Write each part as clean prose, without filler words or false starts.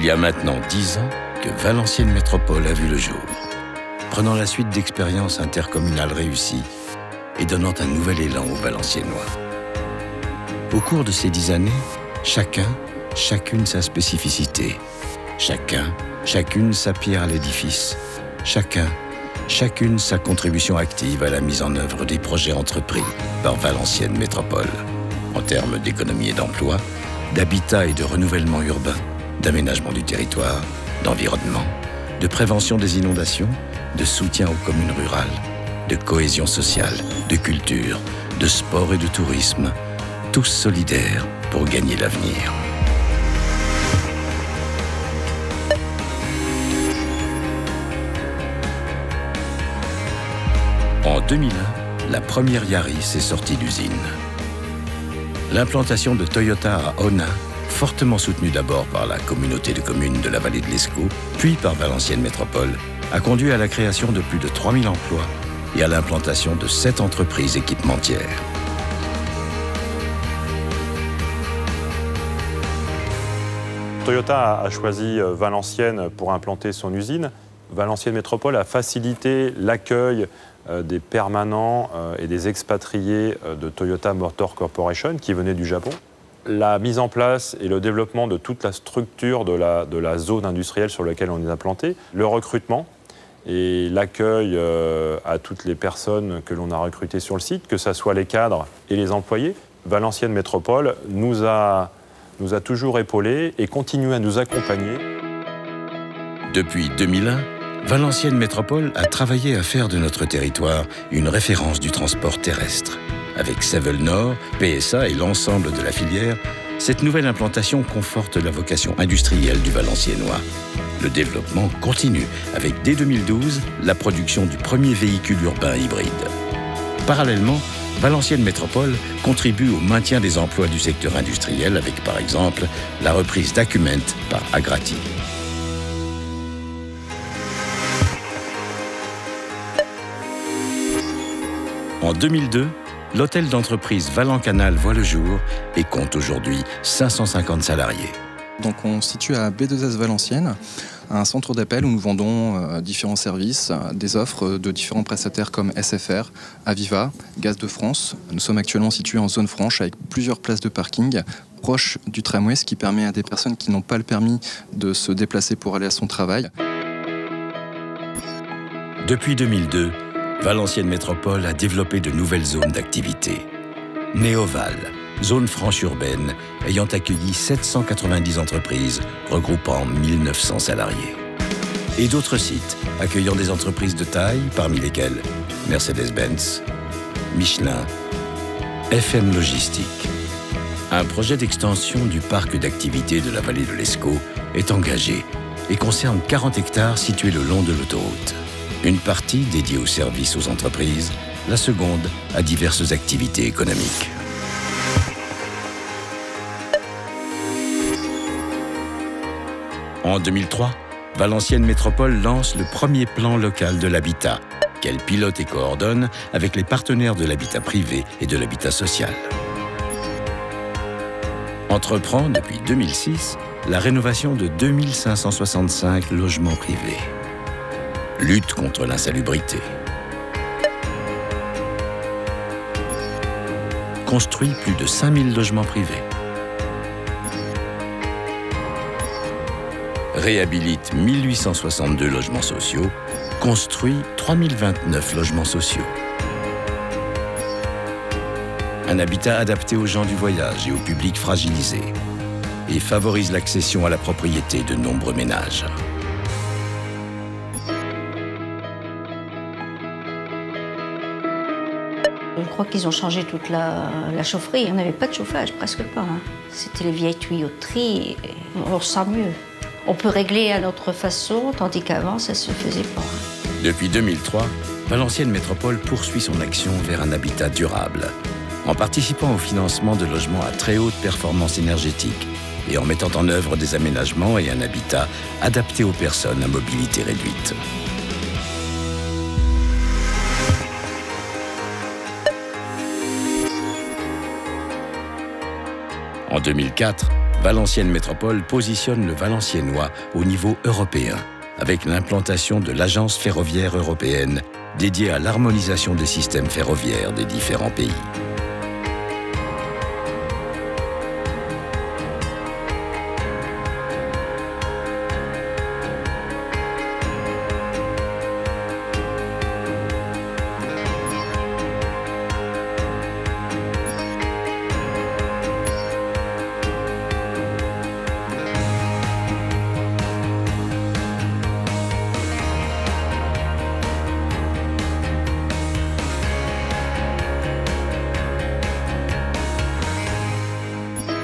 Il y a maintenant 10 ans que Valenciennes Métropole a vu le jour, prenant la suite d'expériences intercommunales réussies et donnant un nouvel élan aux Valenciennois. Au cours de ces 10 années, chacune sa spécificité, chacune sa pierre à l'édifice, chacune sa contribution active à la mise en œuvre des projets entrepris par Valenciennes Métropole, en termes d'économie et d'emploi, d'habitat et de renouvellement urbain, d'aménagement du territoire, d'environnement, de prévention des inondations, de soutien aux communes rurales, de cohésion sociale, de culture, de sport et de tourisme, tous solidaires pour gagner l'avenir. En 2001, la première Yaris est sortie d'usine. L'implantation de Toyota à Onnaing, fortement soutenue d'abord par la communauté de communes de la vallée de l'Escaut, puis par Valenciennes Métropole, a conduit à la création de plus de 3000 emplois et à l'implantation de 7 entreprises équipementières. Toyota a choisi Valenciennes pour implanter son usine. Valenciennes Métropole a facilité l'accueil des permanents et des expatriés de Toyota Motor Corporation qui venaient du Japon. La mise en place et le développement de toute la structure de la zone industrielle sur laquelle on est implanté, le recrutement et l'accueil à toutes les personnes que l'on a recrutées sur le site, que ce soit les cadres et les employés. Valenciennes Métropole nous a toujours épaulés et continue à nous accompagner. Depuis 2001, Valenciennes Métropole a travaillé à faire de notre territoire une référence du transport terrestre. Avec Sevel Nord, PSA et l'ensemble de la filière, cette nouvelle implantation conforte la vocation industrielle du Valenciennois. Le développement continue avec, dès 2012, la production du premier véhicule urbain hybride. Parallèlement, Valenciennes Métropole contribue au maintien des emplois du secteur industriel avec, par exemple, la reprise d'Acument par Agrati. En 2002, l'hôtel d'entreprise Valencanal voit le jour et compte aujourd'hui 550 salariés. Donc on se situe à B2S Valenciennes, un centre d'appel où nous vendons différents services, des offres de différents prestataires comme SFR, Aviva, Gaz de France. Nous sommes actuellement situés en zone franche avec plusieurs places de parking proches du tramway, ce qui permet à des personnes qui n'ont pas le permis de se déplacer pour aller à son travail. Depuis 2002, Valenciennes Métropole a développé de nouvelles zones d'activité. Néoval, zone franche urbaine, ayant accueilli 790 entreprises regroupant 1900 salariés. Et d'autres sites accueillant des entreprises de taille, parmi lesquelles Mercedes-Benz, Michelin, FM Logistique. Un projet d'extension du parc d'activités de la vallée de l'Escaut est engagé et concerne 40 hectares situés le long de l'autoroute. Une partie dédiée aux services aux entreprises, la seconde à diverses activités économiques. En 2003, Valenciennes Métropole lance le premier plan local de l'habitat, qu'elle pilote et coordonne avec les partenaires de l'habitat privé et de l'habitat social. Entreprend depuis 2006 la rénovation de 2565 logements privés. Lutte contre l'insalubrité. Construit plus de 5000 logements privés. Réhabilite 1862 logements sociaux. Construit 3029 logements sociaux. Un habitat adapté aux gens du voyage et au public fragilisé. Et favorise l'accession à la propriété de nombreux ménages. Je crois qu'ils ont changé toute la chaufferie. On n'avait pas de chauffage, presque pas. C'était les vieilles tuyauteries. On se sent mieux. On peut régler à notre façon, tandis qu'avant, ça ne se faisait pas. Depuis 2003, Valenciennes Métropole poursuit son action vers un habitat durable, en participant au financement de logements à très haute performance énergétique et en mettant en œuvre des aménagements et un habitat adapté aux personnes à mobilité réduite. En 2004, Valenciennes Métropole positionne le Valenciennois au niveau européen, avec l'implantation de l'Agence ferroviaire européenne dédiée à l'harmonisation des systèmes ferroviaires des différents pays.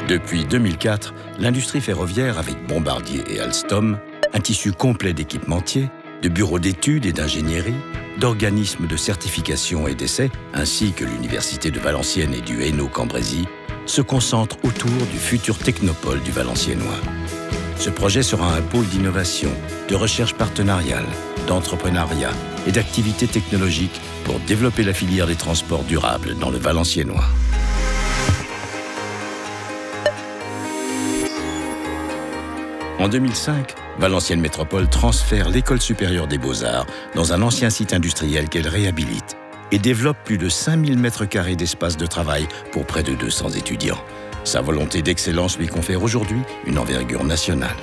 Depuis 2004, l'industrie ferroviaire avec Bombardier et Alstom, un tissu complet d'équipementiers, de bureaux d'études et d'ingénierie, d'organismes de certification et d'essais, ainsi que l'Université de Valenciennes et du Hainaut-Cambrésis, se concentre autour du futur technopole du Valenciennois. Ce projet sera un pôle d'innovation, de recherche partenariale, d'entrepreneuriat et d'activités technologiques pour développer la filière des transports durables dans le Valenciennois. En 2005, Valenciennes Métropole transfère l'École supérieure des beaux-arts dans un ancien site industriel qu'elle réhabilite et développe plus de 5000 m² d'espace de travail pour près de 200 étudiants. Sa volonté d'excellence lui confère aujourd'hui une envergure nationale.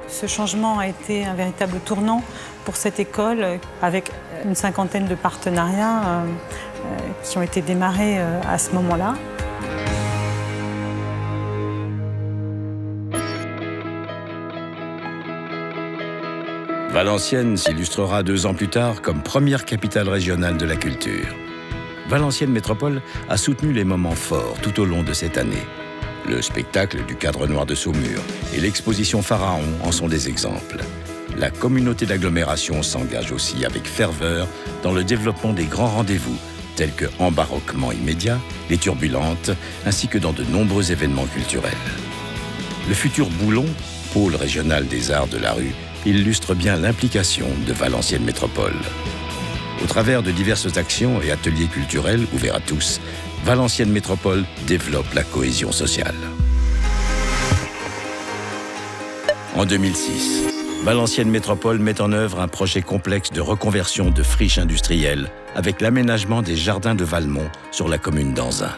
Ce changement a été un véritable tournant pour cette école avec une cinquantaine de partenariats qui ont été démarrés à ce moment-là. Valenciennes s'illustrera 2 ans plus tard comme première capitale régionale de la culture. Valenciennes Métropole a soutenu les moments forts tout au long de cette année. Le spectacle du Cadre Noir de Saumur et l'exposition Pharaon en sont des exemples. La communauté d'agglomération s'engage aussi avec ferveur dans le développement des grands rendez-vous, tels que Embarquement immédiat, Les Turbulentes, ainsi que dans de nombreux événements culturels. Le futur Boulon, pôle régional des arts de la rue, illustre bien l'implication de Valenciennes Métropole. Au travers de diverses actions et ateliers culturels ouverts à tous, Valenciennes Métropole développe la cohésion sociale. En 2006, Valenciennes Métropole met en œuvre un projet complexe de reconversion de friches industrielles avec l'aménagement des jardins de Valmont sur la commune d'Anzin.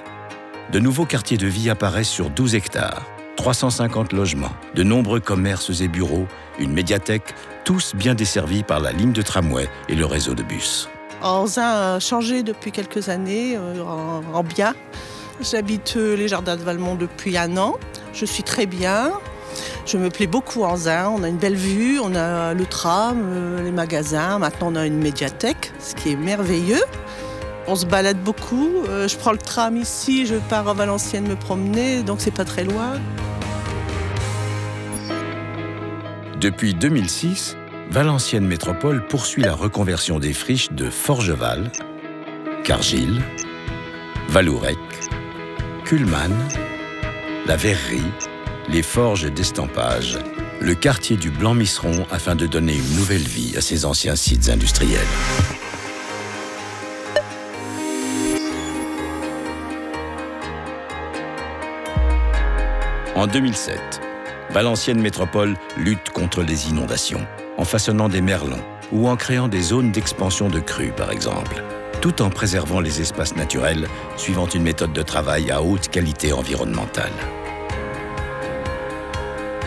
De nouveaux quartiers de vie apparaissent sur 12 hectares, 350 logements, de nombreux commerces et bureaux, une médiathèque, tous bien desservis par la ligne de tramway et le réseau de bus. Anzin a changé depuis quelques années, en bien. J'habite les jardins de Valmont depuis 1 an. Je suis très bien. Je me plais beaucoup à Anzin. On a une belle vue, on a le tram, les magasins. Maintenant, on a une médiathèque, ce qui est merveilleux. On se balade beaucoup. Je prends le tram ici, je pars à Valenciennes me promener, donc c'est pas très loin. Depuis 2006, Valenciennes Métropole poursuit la reconversion des friches de Forgeval, Cargill, Valourec, Kuhlmann, la Verrerie, les forges d'estampage, le quartier du Blanc-Misseron afin de donner une nouvelle vie à ces anciens sites industriels. En 2007, Valenciennes Métropole lutte contre les inondations en façonnant des merlons ou en créant des zones d'expansion de crues, par exemple, tout en préservant les espaces naturels suivant une méthode de travail à haute qualité environnementale.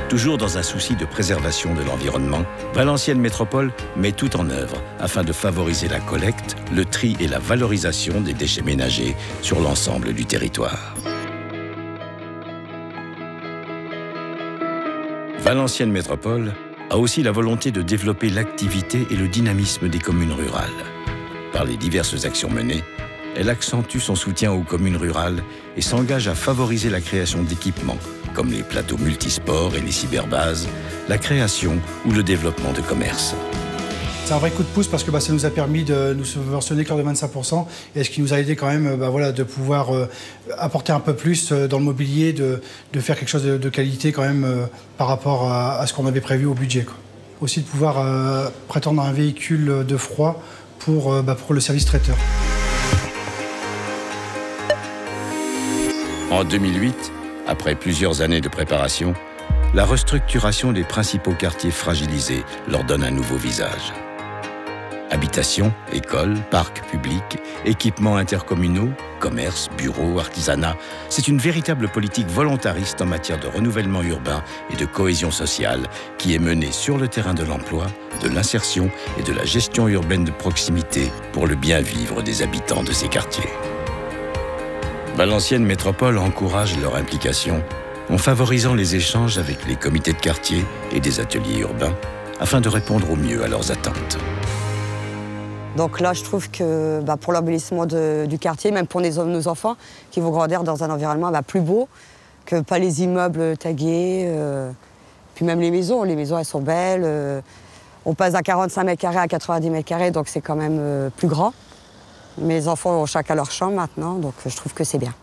Toujours dans un souci de préservation de l'environnement, Valenciennes Métropole met tout en œuvre afin de favoriser la collecte, le tri et la valorisation des déchets ménagers sur l'ensemble du territoire. Valenciennes Métropole a aussi la volonté de développer l'activité et le dynamisme des communes rurales. Par les diverses actions menées, elle accentue son soutien aux communes rurales et s'engage à favoriser la création d'équipements, comme les plateaux multisports et les cyberbases, la création ou le développement de commerces. C'est un vrai coup de pouce parce que ça nous a permis de nous subventionner que de 25% et ce qui nous a aidé quand même de pouvoir apporter un peu plus dans le mobilier, de faire quelque chose de qualité quand même par rapport à ce qu'on avait prévu au budget, quoi. Aussi de pouvoir prétendre à un véhicule de froid pour le service traiteur. En 2008, Après plusieurs années de préparation, la restructuration des principaux quartiers fragilisés leur donne un nouveau visage. Habitations, écoles, parcs publics, équipements intercommunaux, commerces, bureaux, artisanat, c'est une véritable politique volontariste en matière de renouvellement urbain et de cohésion sociale qui est menée sur le terrain de l'emploi, de l'insertion et de la gestion urbaine de proximité pour le bien-vivre des habitants de ces quartiers. Valenciennes Métropole encourage leur implication en favorisant les échanges avec les comités de quartier et des ateliers urbains afin de répondre au mieux à leurs attentes. Donc là, je trouve que pour l'embellissement du quartier, même pour nos enfants, qui vont grandir dans un environnement plus beau, que pas les immeubles tagués, puis même les maisons, elles sont belles. On passe à 45 mètres carrés à 90 mètres carrés, donc c'est quand même plus grand. Mes enfants ont chacun leur chambre maintenant, donc je trouve que c'est bien.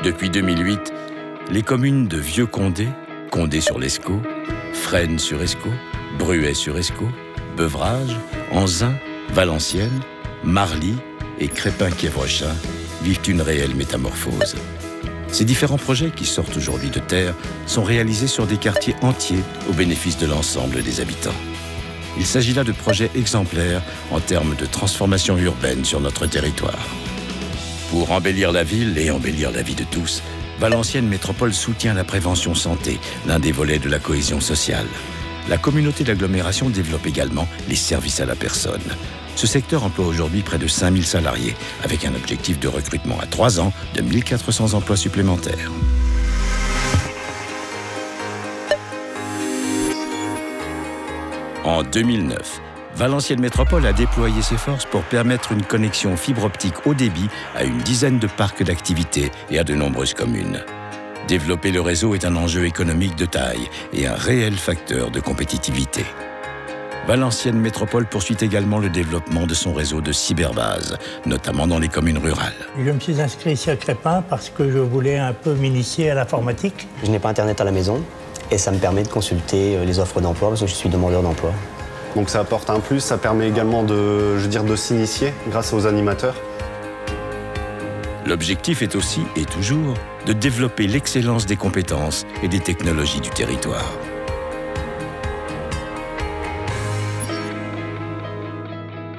Depuis 2008, les communes de Vieux-Condé, Condé-sur-l'Escaut, Fresnes-sur-Escaut, Bruay-sur-Escaut, Beuvrages, Anzin, Valenciennes, Marly et Crépin-Quiévrechin vivent une réelle métamorphose. Ces différents projets qui sortent aujourd'hui de terre sont réalisés sur des quartiers entiers au bénéfice de l'ensemble des habitants. Il s'agit là de projets exemplaires en termes de transformation urbaine sur notre territoire. Pour embellir la ville et embellir la vie de tous, Valenciennes Métropole soutient la prévention santé, l'un des volets de la cohésion sociale. La communauté d'agglomération développe également les services à la personne. Ce secteur emploie aujourd'hui près de 5000 salariés, avec un objectif de recrutement à 3 ans de 1400 emplois supplémentaires. En 2009, Valenciennes Métropole a déployé ses forces pour permettre une connexion fibre optique haut débit à une dizaine de parcs d'activités et à de nombreuses communes. Développer le réseau est un enjeu économique de taille et un réel facteur de compétitivité. Valenciennes Métropole poursuit également le développement de son réseau de cyberbases, notamment dans les communes rurales. Je me suis inscrit ici à Crépin parce que je voulais un peu m'initier à l'informatique. Je n'ai pas Internet à la maison et ça me permet de consulter les offres d'emploi parce que je suis demandeur d'emploi. Donc ça apporte un plus, ça permet également de s'initier grâce aux animateurs. L'objectif est aussi, et toujours, de développer l'excellence des compétences et des technologies du territoire.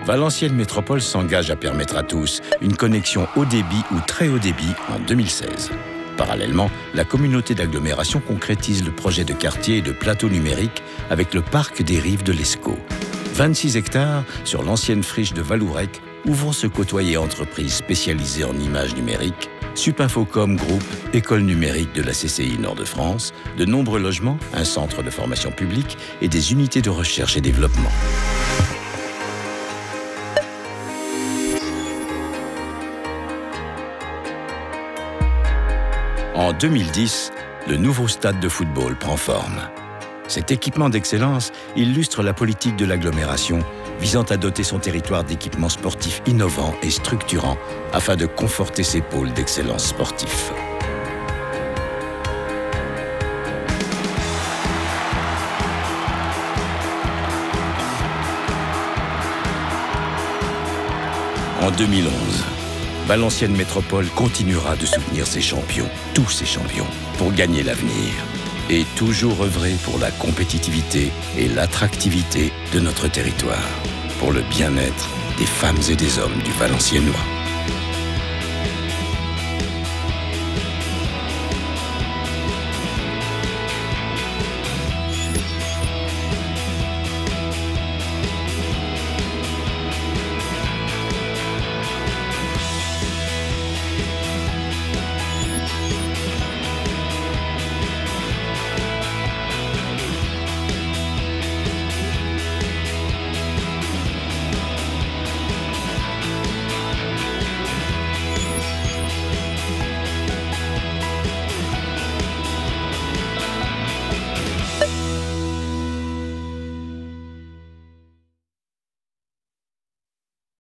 Valenciennes Métropole s'engage à permettre à tous une connexion haut débit ou très haut débit en 2016. Parallèlement, la communauté d'agglomération concrétise le projet de quartier et de plateau numérique avec le parc des rives de l'Escaut. 26 hectares sur l'ancienne friche de Valourec où vont se côtoyer entreprises spécialisées en images numériques, Supinfocom Group, école numérique de la CCI Nord-de-France, de nombreux logements, un centre de formation publique et des unités de recherche et développement. En 2010, le nouveau stade de football prend forme. Cet équipement d'excellence illustre la politique de l'agglomération visant à doter son territoire d'équipements sportifs innovants et structurants afin de conforter ses pôles d'excellence sportifs. En 2011, Valenciennes Métropole continuera de soutenir ses champions, tous ses champions, pour gagner l'avenir. Et toujours œuvrer pour la compétitivité et l'attractivité de notre territoire, pour le bien-être des femmes et des hommes du Valenciennois.